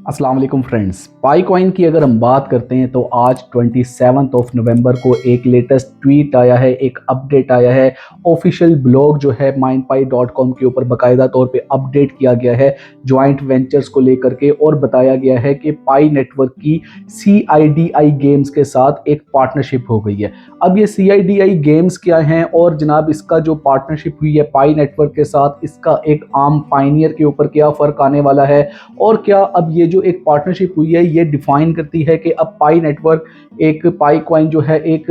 अस्सलाम वालेकुम फ्रेंड्स। पाई कॉइन की अगर हम बात करते हैं तो आज 27 नवंबर को एक लेटेस्ट ट्वीट आया है, एक अपडेट आया है। ऑफिशियल ब्लॉग जो है mindpie.com के ऊपर बाकायदा तौर पे अपडेट किया गया है जॉइंट वेंचर्स को लेकर के, और बताया गया है कि पाई नेटवर्क की CIDI गेम्स के साथ एक पार्टनरशिप हो गई है। अब ये CIDI गेम्स क्या हैं और जनाब इसका जो पार्टनरशिप हुई है पाई नेटवर्क के साथ, इसका एक आम पाइनियर के ऊपर क्या फ़र्क आने वाला है, और क्या अब ये जो एक पार्टनरशिप हुई है ये डिफाइन करती है कि अब पाई नेटवर्क एक पाई कॉइन जो है एक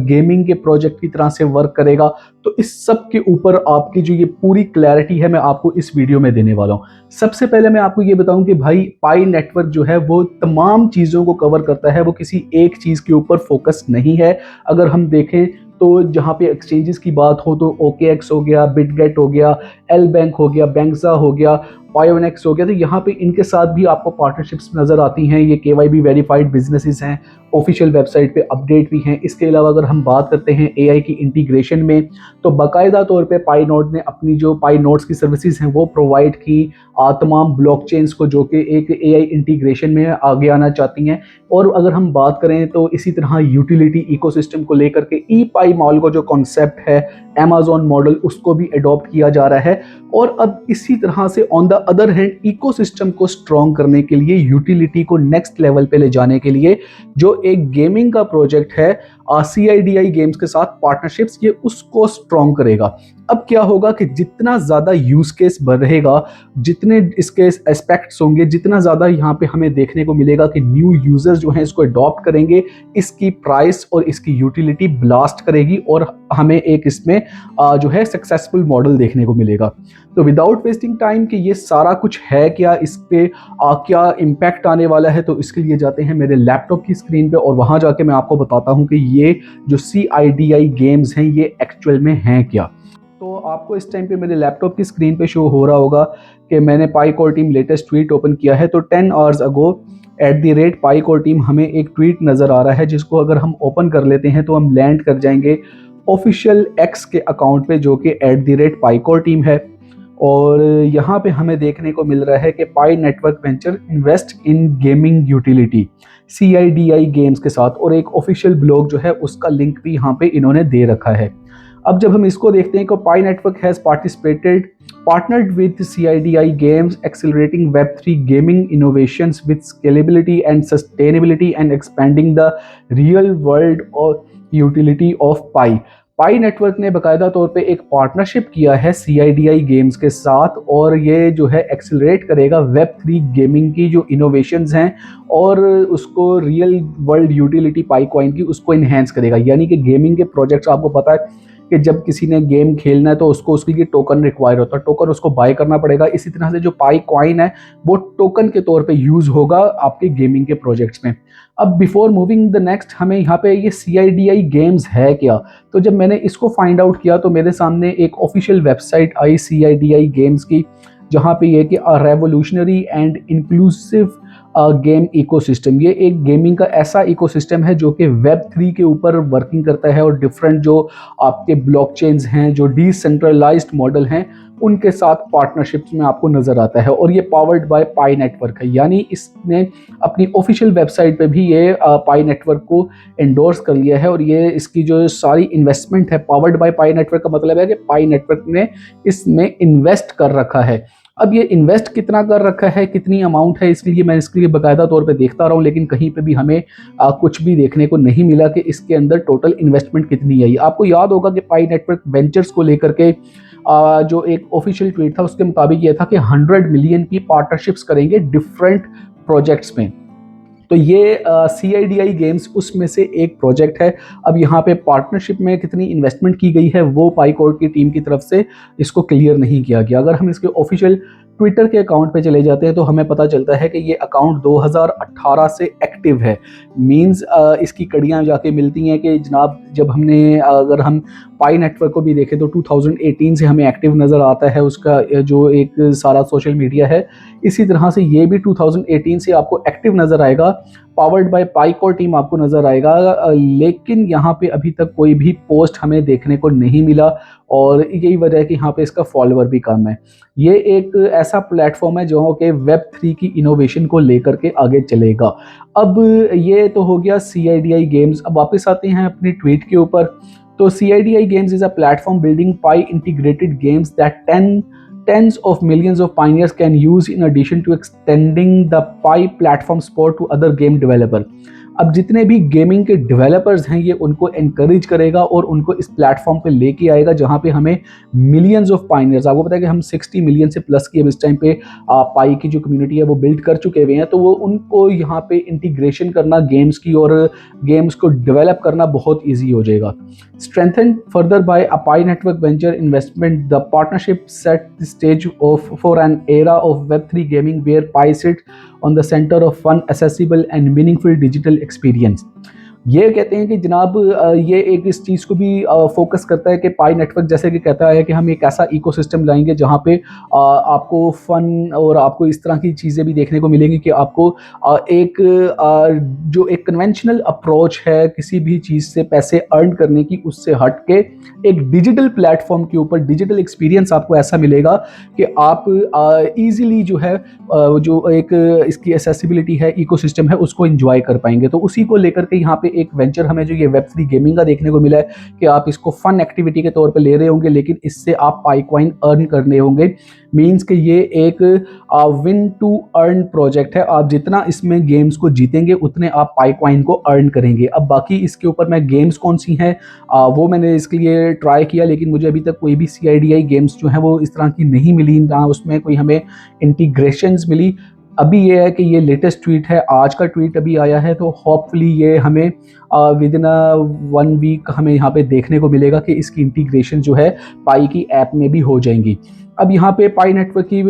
गेमिंग के प्रोजेक्ट की तरह से वर्क करेगा। तो इस सब के ऊपर आपकी जो ये पूरी क्लैरिटी है मैं आपको इस वीडियो में देने वाला हूँ। सबसे पहले मैं आपको ये बताऊं कि भाई पाई नेटवर्क जो है वो तमाम चीज़ों को कवर करता है, वो किसी एक चीज़ के ऊपर फोकस नहीं है। अगर हम देखें तो जहाँ पे एक्सचेंजेस की बात हो तो OKX हो गया, बिटगेट हो गया, एल बैंक हो गया, बैंक्सा हो गया, पायोनेक्स हो गया, तो यहाँ पे इनके साथ भी आपको पार्टनरशिप्स नज़र आती हैं। ये KYB वेरीफाइड बिजनेसेस हैं, ऑफिशियल वेबसाइट पे अपडेट भी हैं। इसके अलावा अगर हम बात करते हैं AI की इंटीग्रेशन में, तो बाकायदा तौर पे पाई नोड ने अपनी जो पाई नोड्स की सर्विसेज हैं वो प्रोवाइड की तमाम ब्लॉकचेन्स को जो कि एक AI इंटीग्रेशन में आगे आना चाहती हैं। और अगर हम बात करें तो इसी तरह यूटिलिटी इकोसिस्टम को लेकर के ई पाई मॉल को जो कॉन्सेप्ट है अमेजोन मॉडल, उसको भी अडॉप्ट किया जा रहा है। और अब इसी तरह से on the other hand ecosystem को स्ट्रॉन्ग करने के लिए, यूटिलिटी को नेक्स्ट लेवल पे ले जाने के लिए जो एक गेमिंग का प्रोजेक्ट है CIDI गेम्स के साथ पार्टनरशिप्स, ये उसको स्ट्रॉन्ग करेगा। अब क्या होगा कि जितना ज़्यादा यूज केस बढ़ेगा, जितने इसके एस्पेक्ट्स होंगे, जितना ज़्यादा यहाँ पे हमें देखने को मिलेगा कि न्यू यूजर्स जो हैं इसको अडॉप्ट करेंगे, इसकी प्राइस और इसकी यूटिलिटी ब्लास्ट करेगी और हमें एक इसमें जो है सक्सेसफुल मॉडल देखने को मिलेगा। तो विदाउट वेस्टिंग टाइम कि ये सारा कुछ है क्या, इस पे क्या इम्पैक्ट आने वाला है, तो इसके लिए जाते हैं मेरे लैपटॉप की स्क्रीन पे और वहाँ जाके मैं आपको बताता हूँ कि ये जो CIDI गेम्स हैं ये एक्चुअल में हैं क्या। तो आपको इस टाइम पे मेरे लैपटॉप की स्क्रीन पे शो हो रहा होगा कि मैंने Pi core team latest tweet open किया है। तो 10 hours ago @Pi core team हमें एक ट्वीट नज़र आ रहा है, जिसको अगर हम ओपन कर लेते हैं तो हम लैंड कर जाएंगे ऑफिशियल X के अकाउंट पे, जो कि @पाई कोर टीम है। और यहाँ पे हमें देखने को मिल रहा है कि Pi network venture invest in gaming utility CIDI games के साथ, और एक ऑफिशियल ब्लॉग जो है उसका लिंक भी यहाँ पे इन्होंने दे रखा है। अब जब हम इसको देखते हैं कि Pi network has partnered with CIDI games, accelerating Web3 gaming innovations with scalability and sustainability and expanding the real world or utility of Pi। Pi network ने बाकायदा तौर पे एक पार्टनरशिप किया है CIDI गेम्स के साथ, और ये जो है एक्सेलरेट करेगा Web3 गेमिंग की जो इनोवेशंस हैं और उसको रियल वर्ल्ड यूटिलिटी पाई कॉइन की उसको इन्हेंस करेगा। यानी कि गेमिंग के प्रोजेक्ट्स, आपको पता है कि जब किसी ने गेम खेलना है तो उसको उसके लिए टोकन रिक्वायर होता है, टोकन उसको बाय करना पड़ेगा। इसी तरह से जो पाई कॉइन है वो टोकन के तौर पे यूज़ होगा आपके गेमिंग के प्रोजेक्ट्स में। अब बिफोर मूविंग द नेक्स्ट, हमें यहाँ पे ये CIDI गेम्स है क्या, तो जब मैंने इसको फाइंड आउट किया तो मेरे सामने एक ऑफिशियल वेबसाइट आई CIDI गेम्स की, जहाँ पे ये कि revolutionary and inclusive game ecosystem, ये एक गेमिंग का ऐसा इकोसिस्टम है जो कि Web3 के ऊपर वर्किंग करता है और डिफरेंट जो आपके ब्लॉकचेन्स हैं, जो डिसेंट्रलाइज्ड मॉडल हैं, उनके साथ पार्टनरशिप्स में आपको नज़र आता है। और ये पावर्ड बाय पाई नेटवर्क है, यानी इसने अपनी ऑफिशियल वेबसाइट पे भी ये पाई नेटवर्क को एंडोर्स कर लिया है। और ये इसकी जो सारी इन्वेस्टमेंट है, पावर्ड बाय पाई नेटवर्क का मतलब है कि पाई नेटवर्क ने इसमें इन्वेस्ट कर रखा है। अब ये इन्वेस्ट कितना कर रखा है, कितनी अमाउंट है, इसके लिए मैं इसके लिए बाकायदा तौर पे देखता रहा हूँ, लेकिन कहीं पे भी हमें कुछ भी देखने को नहीं मिला कि इसके अंदर टोटल इन्वेस्टमेंट कितनी है। आपको याद होगा कि पाई नेटवर्क वेंचर्स को लेकर के जो एक ऑफिशियल ट्वीट था उसके मुताबिक ये था कि 100 मिलियन की पार्टनरशिप्स करेंगे डिफरेंट प्रोजेक्ट्स में। तो ये CIDI गेम्स उसमें से एक प्रोजेक्ट है। अब यहाँ पे पार्टनरशिप में कितनी इन्वेस्टमेंट की गई है वो पाई कोर की टीम की तरफ से इसको क्लियर नहीं किया गया। अगर हम इसके ऑफिशियल ट्विटर के अकाउंट पे चले जाते हैं तो हमें पता चलता है कि ये अकाउंट 2018 से एक्टिव है। मींस इसकी कड़ियाँ जाके मिलती हैं कि जनाब जब हमने अगर हम पाई नेटवर्क को भी देखें तो 2018 से हमें एक्टिव नज़र आता है उसका जो एक सारा सोशल मीडिया है। इसी तरह से ये भी 2018 से आपको एक्टिव नज़र आएगा। पावर्ड बाय पाइकोर टीम आपको नज़र आएगा, लेकिन यहाँ पे अभी तक कोई भी पोस्ट हमें देखने को नहीं मिला और यही वजह है कि यहाँ पे इसका फॉलोअर भी कम है। ये एक ऐसा प्लेटफॉर्म है जो कि वेब 3 की इनोवेशन को लेकर के आगे चलेगा। अब ये तो हो गया CIDI गेम्स। अब वापस आते हैं अपनी ट्वीट के ऊपर। तो CIDI games is a platform building pi integrated games that tens of millions of pioneers can use in addition to extending the Pi platform support to other game developer। अब जितने भी गेमिंग के developers हैं ये उनको encourage करेगा और उनको इस प्लेटफॉर्म पे लेके आएगा जहाँ पे हमें मिलियंस ऑफ पाइनियर्स, आपको पता है कि हम 60 मिलियन से प्लस की अब इस टाइम पे पाई की जो कम्युनिटी है वो बिल्ड कर चुके हुए हैं, तो वो उनको यहाँ पे इंटीग्रेशन करना गेम्स की और गेम्स को डेवलप करना बहुत ईजी हो जाएगा। Strengthen further by a Pi network venture investment, the partnership set the stage of for an era of Web3 gaming where Pi sit on the center of fun, accessible and meaningful digital experience। ये कहते हैं कि जनाब ये एक इस चीज़ को भी फोकस करता है कि पाई नेटवर्क जैसे कि कहता है कि हम एक ऐसा इकोसिस्टम लाएंगे जहाँ पे आपको फन और आपको इस तरह की चीज़ें भी देखने को मिलेंगी कि आपको एक जो एक कन्वेंशनल अप्रोच है किसी भी चीज़ से पैसे अर्न करने की, उससे हट के एक डिजिटल प्लेटफॉर्म के ऊपर डिजिटल एक्सपीरियंस आपको ऐसा मिलेगा कि आप ईजिली जो है जो एक इसकी एक्सेसिबिलिटी है, इकोसिस्टम है, उसको एंजॉय कर पाएंगे। तो उसी को लेकर के यहाँ पे एक वेंचर हमें जो ये Web3 गेमिंग का देखने को मिला है कि आप इसको फन एक्टिविटी के तौर पे ले रहे होंगे, लेकिन इससे आप पाई कॉइन अर्न करने होंगे। मींस कि ये एक विन टू अर्न प्रोजेक्ट है। आप जितना इसमें गेम्स को जीतेंगे उतने आप पाई कॉइन को अर्न करेंगे। अब बाकी इसके ऊपर मैं गेम्स कौन सी हैं वो मैंने इसके लिए ट्राई किया, लेकिन मुझे अभी तक कोई भी CIDI गेम्स जो है वो इस तरह की नहीं मिली, ना उसमें कोई हमें इंटीग्रेशंस मिली। अभी ये है कि ये लेटेस्ट ट्वीट है, आज का ट्वीट अभी आया है, तो होपफुली ये हमें विद इन 1 वीक हमें यहाँ पे देखने को मिलेगा कि इसकी इंटीग्रेशन जो है पाई की ऐप में भी हो जाएंगी। अब यहाँ पे पाई नेटवर्क की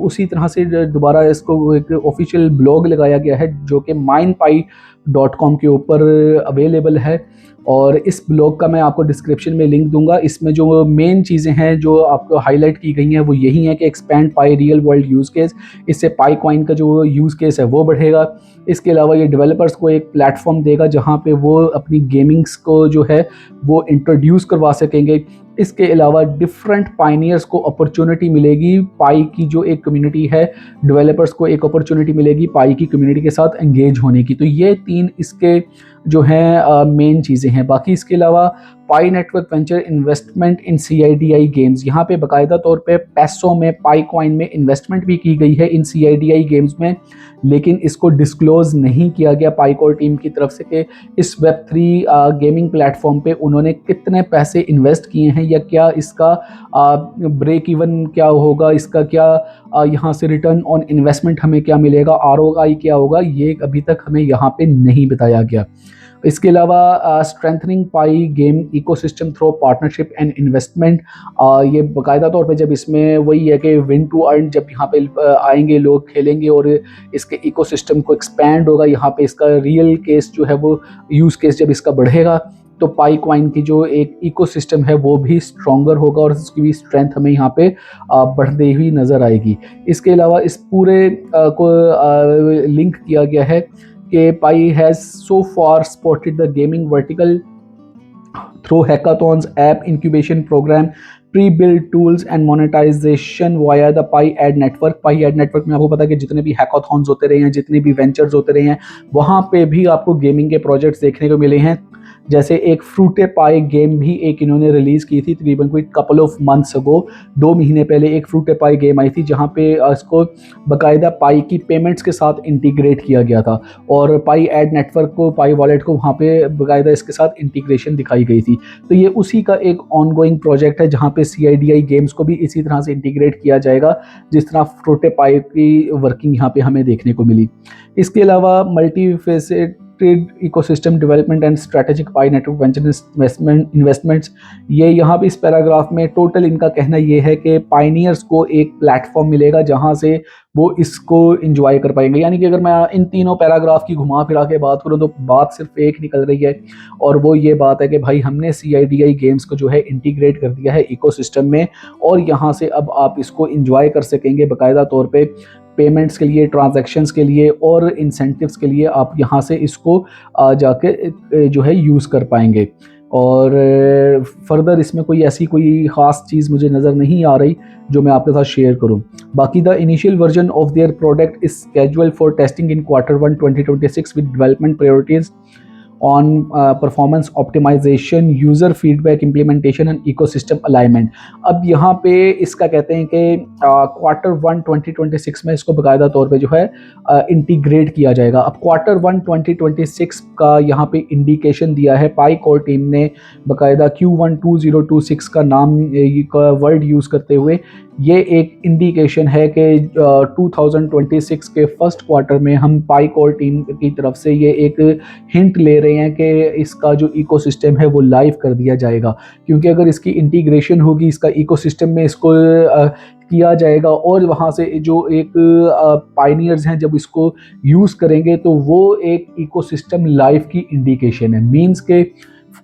उसी तरह से दोबारा इसको एक ऑफिशियल ब्लॉग लगाया गया है जो कि mindpai.com के ऊपर अवेलेबल है और इस ब्लॉग का मैं आपको डिस्क्रिप्शन में लिंक दूंगा। इसमें जो मेन चीज़ें हैं जो आपको हाईलाइट की गई हैं वो यही है कि एक्सपैंड पाई रियल वर्ल्ड यूज़ केस, इससे पाई कॉइन का जो यूज़ केस है वो बढ़ेगा। इसके अलावा ये डेवलपर्स को एक प्लेटफॉर्म देगा जहाँ पे वो अपनी गेमिंग्स को जो है वो इंट्रोड्यूस करवा सकेंगे। इसके अलावा डिफरेंट पाइनियर्स को अपॉर्चुनिटी मिलेगी, पाई की जो एक कम्युनिटी है, डेवलपर्स को एक अपॉर्चुनिटी मिलेगी पाई की कम्युनिटी के साथ एंगेज होने की। तो ये 3 इसके जो हैं मेन चीज़ें हैं। बाकी इसके अलावा Pi network venture investment in CIDI games, यहाँ पे बाकायदा तौर पे पैसों में पाई कॉइन में इन्वेस्टमेंट भी की गई है इन CIDI गेम्स में, लेकिन इसको डिस्क्लोज नहीं किया गया पाइकोर टीम की तरफ से कि इस Web3 गेमिंग प्लेटफॉर्म पे उन्होंने कितने पैसे इन्वेस्ट किए हैं या क्या इसका ब्रेक इवन क्या होगा, इसका क्या यहाँ से रिटर्न ऑन इन्वेस्टमेंट हमें क्या मिलेगा, ROI क्या होगा, ये अभी तक हमें यहाँ पे नहीं बताया गया। इसके अलावा strengthening pi game ecosystem through partnership and investment, ये बाकायदा तौर पे जब इसमें वही है कि विन टू अर्न, जब यहाँ पे आएंगे लोग खेलेंगे और इसके इकोसिस्टम को एक्सपैंड होगा, यहाँ पे इसका रियल केस जो है वो यूज़ केस जब इसका बढ़ेगा तो पाई कॉइन की जो एक इकोसिस्टम है वो भी स्ट्रॉन्गर होगा और इसकी भी स्ट्रेंथ हमें यहाँ पे बढ़ती हुई नज़र आएगी। इसके अलावा इस पूरे को लिंक किया गया है कि Pi has so far supported the gaming vertical through hackathons, app incubation programme, prebuilt tools and monetisation via the Pi ad network. Pi ad network में आपको पता है कि जितने भी हैकाथॉन्स होते रहे हैं, जितने भी वेंचर्स होते रहे हैं, वहाँ पे भी आपको गेमिंग के प्रोजेक्ट्स देखने को मिले हैं। जैसे एक फ्रूटे पाई गेम भी एक इन्होंने रिलीज़ की थी तकरीबन कोई कपल ऑफ मंथ्स अगो, 2 महीने पहले एक फ्रूटे पाई गेम आई थी जहाँ पे इसको बाकायदा पाई की पेमेंट्स के साथ इंटीग्रेट किया गया था और पाई एड नेटवर्क को, पाई वॉलेट को वहाँ पे बाकायदा इसके साथ इंटीग्रेशन दिखाई गई थी। तो ये उसी का एक ऑनगोइंग प्रोजेक्ट है जहाँ पे CIDI गेम्स को भी इसी तरह से इंटीग्रेट किया जाएगा जिस तरह फ्रूटे पाई की वर्किंग यहाँ पे हमें देखने को मिली। इसके अलावा multi facet ecosystem development and strategic pi network venture investments, ये यहाँ पे इस पैराग्राफ में टोटल इनका कहना ये है कि पाइनियर्स को एक प्लेटफॉर्म मिलेगा जहाँ से वो इसको एंजॉय कर पाएंगे। यानी कि अगर मैं इन तीनों पैराग्राफ की घुमा फिरा के बात करूँ तो बात सिर्फ एक निकल रही है और वो ये बात है कि भाई हमने CIDI गेम्स को जो है इंटीग्रेट कर दिया है इकोसिस्टम में और यहाँ से अब आप इसको एंजॉय कर सकेंगे बाकायदा तौर पे पेमेंट्स के लिए, ट्रांजैक्शंस के लिए और इंसेंटिव्स के लिए आप यहाँ से इसको जाके जो है यूज़ कर पाएंगे। और फर्दर इसमें कोई ऐसी कोई ख़ास चीज़ मुझे नज़र नहीं आ रही जो मैं आपके साथ शेयर करूं। बाकी the initial version of their product is scheduled for testing in Q1 2026 with development priorities on performance optimization, user feedback implementation and ecosystem alignment। अब यहाँ पे इसका कहते हैं कि Q1 2026 में इसको बाकायदा तौर पे जो है इंटीग्रेट किया जाएगा। अब Q1 2026 का यहाँ पे इंडिकेशन दिया है पाईकोर टीम ने बाकायदा Q1 2026 का नाम का वर्ड यूज़ करते हुए। ये एक इंडिकेशन है कि 2026 के फर्स्ट क्वार्टर में हम पाईकोर टीम की तरफ से ये एक हिंट ले रहे हैं कि इसका जो इकोसिस्टम है वो लाइव कर दिया जाएगा, क्योंकि अगर इसकी इंटीग्रेशन होगी, इसका इकोसिस्टम में इसको किया जाएगा और वहाँ से जो एक पायनियर्स हैं जब इसको यूज़ करेंगे तो वो एक इकोसिस्टम लाइव की इंडिकेशन है। मींस के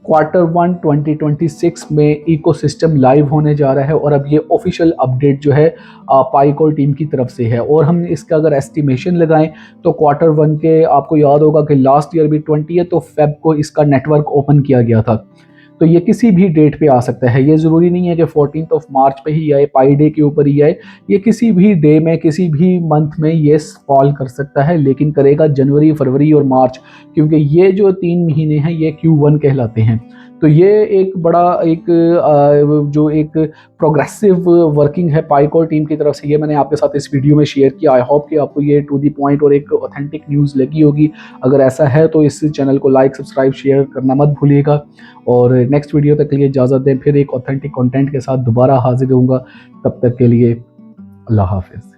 Q1 2026 में इकोसिस्टम लाइव होने जा रहा है और अब ये ऑफिशियल अपडेट जो है पाईकोर टीम की तरफ से है। और हम इसका अगर एस्टिमेशन लगाएं तो Q1 के आपको याद होगा कि लास्ट ईयर भी 20 फ़ेब को इसका नेटवर्क ओपन किया गया था, तो ये किसी भी डेट पे आ सकता है। ये ज़रूरी नहीं है कि 14 मार्च पे ही आए, पाई डे के ऊपर ही आए, ये किसी भी डे में किसी भी मंथ में ये फॉल कर सकता है, लेकिन करेगा जनवरी, फरवरी और मार्च, क्योंकि ये जो 3 महीने हैं ये Q1 कहलाते हैं। तो ये एक बड़ा एक जो एक प्रोग्रेसिव वर्किंग है पाईकोर टीम की तरफ से, ये मैंने आपके साथ इस वीडियो में शेयर किया। आई होप कि आपको ये टू द पॉइंट और एक ऑथेंटिक न्यूज़ लगी होगी। अगर ऐसा है तो इस चैनल को लाइक, सब्सक्राइब, शेयर करना मत भूलिएगा। और नेक्स्ट वीडियो तक के लिए इजाज़त दें, फिर एक ऑथेंटिक कंटेंट के साथ दोबारा हाजिर होऊंगा। तब तक के लिए अल्लाह हाफिज़।